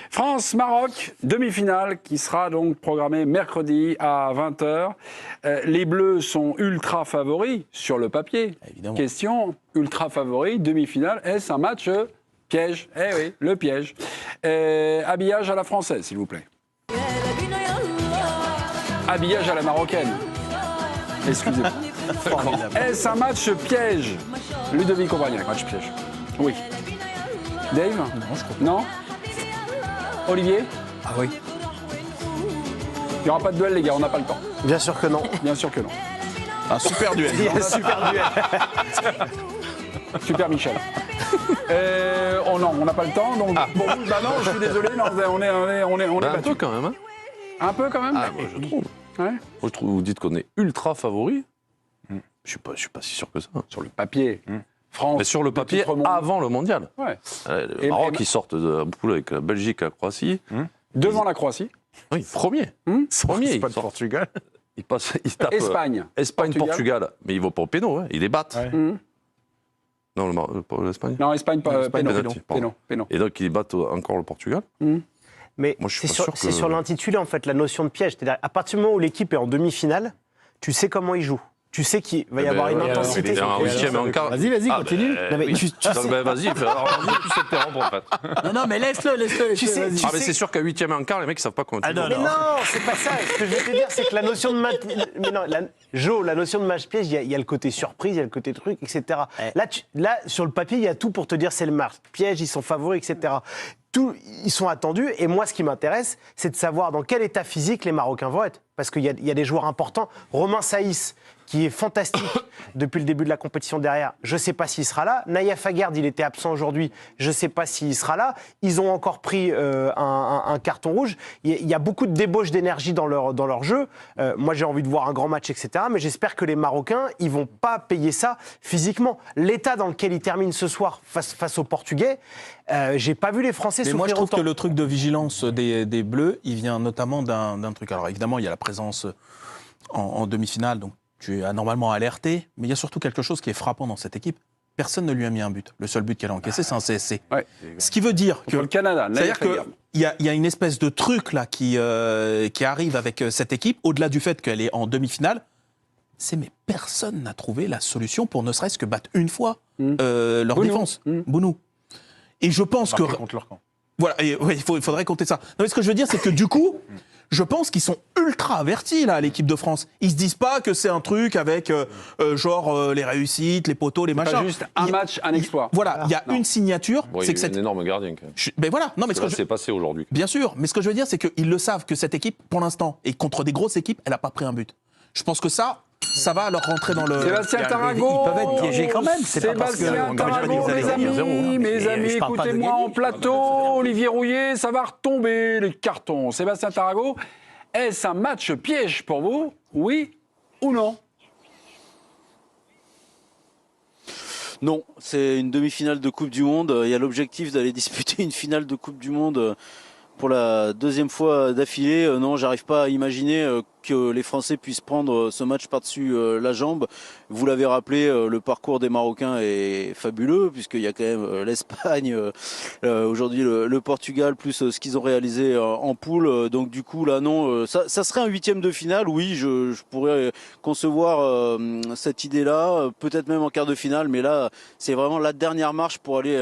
France-Maroc, demi-finale qui sera donc programmée mercredi à 20h. Les Bleus sont ultra favoris sur le papier. Évidemment. Question, ultra favoris, demi-finale, est-ce un match piège? Eh oui, le piège. Habillage à la française, s'il vous plaît. Habillage à la marocaine. Excusez-moi. Est-ce un match piège? Ludovic Obraniak, match piège. Oui. Dave? Non, je crois pas. Non? Olivier? Ah oui. Il n'y aura pas de duel, les gars, on n'a pas le temps. Bien sûr que non. Bien sûr que non. Un super duel. Super duel. Super Michel. Non, on n'a pas le temps, donc bon, bah non, je suis désolé, non, on est Un battu. peu quand même. Hein. Un peu quand même. Ah, moi, je trouve. Ouais. Moi, je trouve. Vous dites qu'on est ultra favori. Je suis pas si sûr que ça. Sur le papier, France. Mais sur le papier, titre mondial. avant le mondial. Ouais. Le Maroc, ils sortent de la poule avec la Belgique et la Croatie. Devant la Croatie. Oui, premier. Premier. C'est pas Ils le sortent. Portugal. Ils tapent Espagne. Espagne, Portugal. Mais ils vont pas au péno, hein. Ils les battent. Ouais. Non, l'Espagne. Non, Espagne, pas penalty, pardon. péno. Et donc, ils battent encore le Portugal. Mais Moi, je suis c'est pas sur, sûr c'est que- sur l'intitulé, en fait, la notion de piège. C'est-à-dire, à partir du moment où l'équipe est en demi-finale, tu sais comment il joue. Tu sais qu'il va y avoir une intensité. En huitième et en quart. Vas-y, continue. Non, mais oui. tu Donc, sais- vas-y, vas-y, tu sais t'interrompre en fait. Non, mais laisse-le. Tu sais- vas-y. tu Ah, mais sais- c'est sûr qu'à huitième et en quart, les mecs, ils savent pas comment tu Ah, non, joues. Mais non, c'est pas ça. Ce que je veux te dire, c'est que la notion de match. Mais non, Jo, la notion de match piège, il y a le côté surprise, il y a le côté truc, etc. Là, sur le papier, il y a tout pour te dire c'est le match piège, ils sont favoris, etc. Ils sont attendus. Et moi, ce qui m'intéresse, c'est de savoir dans quel état physique les Marocains vont être. Parce qu'il y a des joueurs importants. Romain Saïs, qui est fantastique depuis le début de la compétition derrière, je ne sais pas s'il sera là. Naïef Aguerd, il était absent aujourd'hui, je ne sais pas s'il sera là. Ils ont encore pris un carton rouge. Il y a beaucoup de débauche d'énergie dans leur jeu. Moi, j'ai envie de voir un grand match, etc. Mais j'espère que les Marocains, ils ne vont pas payer ça physiquement. L'état dans lequel ils terminent ce soir face aux Portugais, je n'ai pas vu les Français Mais souffrir moi, je trouve autant. que le truc de vigilance des Bleus, il vient notamment d'un truc. Alors, évidemment, il y a la présence en demi-finale, donc tu es anormalement alerté, mais il y a surtout quelque chose qui est frappant dans cette équipe. Personne ne lui a mis un but. Le seul but qu'elle a encaissé, c'est un CSC. Ouais. Ce qui veut dire que... Contre le Canada, C'est-à-dire Naïef qu'il y a une espèce de truc là qui arrive avec cette équipe, au-delà du fait qu'elle est en demi-finale, mais personne n'a trouvé la solution pour ne serait-ce que battre une fois leur Bounou. défense. Bounou. Et je pense que... contre leur camp. Voilà, il faudrait compter ça. Non, mais ce que je veux dire, c'est que du coup, je pense qu'ils sont ultra avertis, là, à l'équipe de France. Ils se disent pas que c'est un truc avec, les réussites, les poteaux, les machins. Pas juste un match, un exploit. Voilà, il y a non. une signature, Bon, il y c'est a que eu cette... un énorme gardien quand même. Ben voilà, non, mais ce que Là, je... c'est passé aujourd'hui. Bien sûr, mais ce que je veux dire, c'est qu'ils le savent, que cette équipe, pour l'instant, et contre des grosses équipes, elle n'a pas pris un but. Je pense que ça va leur rentrer dans le... Sébastien Tarago. Ils peuvent être piégés quand même, c'est pas parce que- Sébastien on n'aurait pas dit que Tarago, vous allez mes gagner amis, 1-0, mes amis, je parle pas de écoutez-moi gagner, en plateau. Olivier Rouillet, ça va retomber les cartons. Sébastien Tarago, est-ce un match piège pour vous? Oui ou non? Non, c'est une demi-finale de Coupe du Monde. Il y a l'objectif d'aller disputer une finale de Coupe du Monde pour la deuxième fois d'affilée. Non, j'arrive pas à imaginer que les Français puissent prendre ce match par-dessus la jambe. Vous l'avez rappelé, le parcours des Marocains est fabuleux, puisqu'il y a quand même l'Espagne, aujourd'hui le Portugal, plus ce qu'ils ont réalisé en poule. Donc du coup, là, non, ça serait un huitième de finale. Oui, je pourrais concevoir cette idée-là, peut-être même en quart de finale, mais là, c'est vraiment la dernière marche pour aller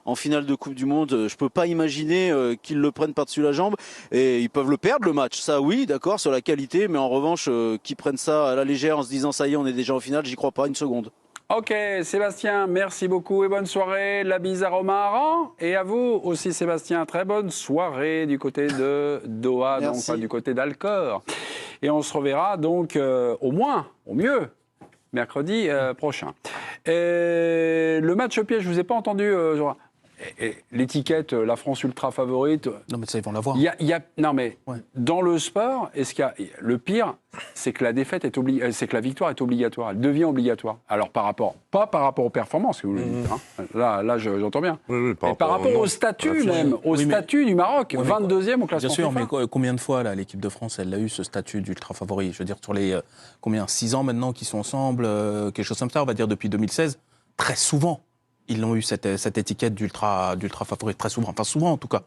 en finale de Coupe du Monde. Je peux pas imaginer qu'ils le prennent par-dessus la jambe, et ils peuvent le perdre, le match. Ça, oui, d'accord, sur la qualité, mais en revanche, qu'ils prennent ça à la légère en se disant ça y est, on est déjà en finale, j'y crois pas une seconde. Ok, Sébastien, merci beaucoup et bonne soirée. La bise à Romain Aran. Et à vous aussi, Sébastien, très bonne soirée du côté de Doha, donc Merci. pas du côté d'Alcor. Et on se reverra donc au moins, au mieux, mercredi prochain. Le match piège, je vous ai pas entendu. L'étiquette, la France ultra favorite. Non, mais ça, ils vont l'avoir. Non, mais Ouais. dans le sport, le pire, c'est que la défaite c'est que la victoire est obligatoire. Elle devient obligatoire. Alors pas par rapport aux performances que vous le dites. Hein. Là, j'entends bien. Oui, Mais par rapport au statut même, au statut du Maroc, Oui, mais 22e au classement Bien sûr, FIFA. mais combien de fois là, l'équipe de France, elle a eu ce statut d'ultra favori? Je veux dire, sur les 6 ans maintenant qu'ils sont ensemble, quelque chose comme ça, on va dire depuis 2016, très souvent. ils ont eu cette étiquette d'ultra favori très souvent, enfin souvent en tout cas.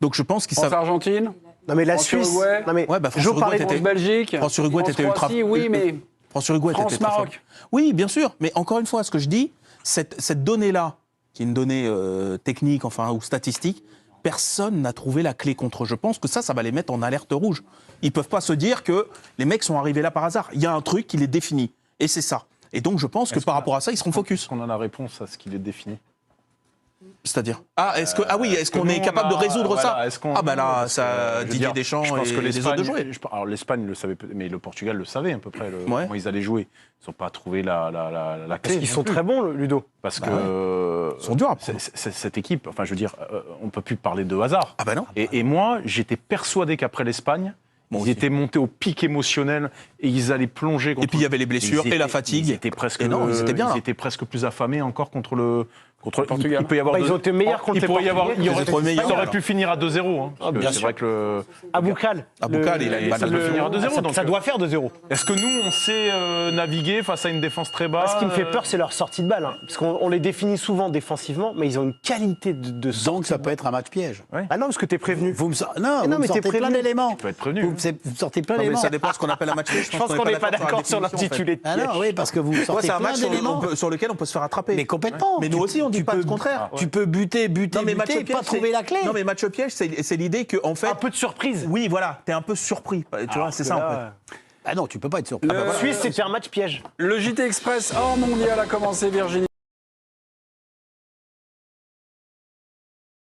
Donc je pense qu'ils savent. France-Argentine. Non, mais la France-Uruguay. Suisse. Non, mais Ouais, bah, Jo parlait France-Uruguay, de France-Belgique. France-Uruguay, t'étais ultra. France-Croatie, oui, mais France-Uruguay, t'étais très France-Maroc. fort. Oui, bien sûr. Mais encore une fois, ce que je dis, cette donnée-là, qui est une donnée technique, enfin, ou statistique, personne n'a trouvé la clé contre eux. Je pense que ça va les mettre en alerte rouge. Ils peuvent pas se dire que les mecs sont arrivés là par hasard. Il y a un truc qui les définit. Et c'est ça. Et donc, je pense que par rapport à ça, ils seront focus. Est-ce qu'on a la réponse à ce qui les définit? C'est-à-dire est-ce qu'on est nous, capable de résoudre voilà, ça? est-ce qu'on- Ah bah là, parce que, ça, je veux Didier dire, Deschamps je pense que et les autres de jouer. Alors l'Espagne le savait, mais le Portugal le savait à peu près comment ils allaient jouer. Ils n'ont pas trouvé la Parce clé. qu'ils non sont plus. très bons, Ludo. Parce que Ils sont durs à prendre. cette équipe, enfin je veux dire, on ne peut plus parler de hasard. Ah bah non. Et moi, j'étais persuadé qu'après l'Espagne, Moi ils aussi. étaient montés au pic émotionnel et ils allaient plonger. Et puis il y avait les blessures Ils et la étaient- fatigue. Ils étaient presque, Et non, ils étaient bien là. Ils étaient presque plus affamés encore contre le Portugal. Il peut y avoir Ils ont été meilleurs contre il les pourrait y avoir, Portugais. il y aurait, Ils étaient meilleurs, ça aurait alors. pu finir à 2-0. Hein, parce que bien c'est sûr. vrai que Aboukal. Aboukal, il a une balle ça de peut feu. finir à 2-0. donc, Ça doit faire 2-0. Est-ce que nous, on sait naviguer face à une défense très basse? Ce qui me fait peur, c'est leur sortie de balle. Hein. Parce qu'on les définit souvent défensivement, mais ils ont une qualité de sortie. Donc ça peut être un match piège. Ah non, parce que t'es prévenu. Vous me, non, vous me mais t'es sortez plein prévenu. d'éléments. Tu peux être prévenu. Vous me sortez plein Non, mais d'éléments. ça dépend de ce qu'on appelle un match piège. Je pense qu'on n'est pas d'accord sur l'intitulé de Ah piège. non, oui, parce que vous Moi, sortez c'est un plein match d'éléments. sur lequel on peut se faire attraper. Mais complètement. Mais nous aussi, on dit pas le contraire. Tu peux buter, Non, mais match buter, piège, pas trouver la clé. Non, mais match piège, c'est l'idée que, en fait. Un peu de surprise. Oui, voilà, t'es un peu surpris. Tu vois, c'est ça, en fait. Ah non, tu peux pas être surpris. Le- Suisse, c'était un match piège. Le JT Express hors mondial a commencé, Virginie.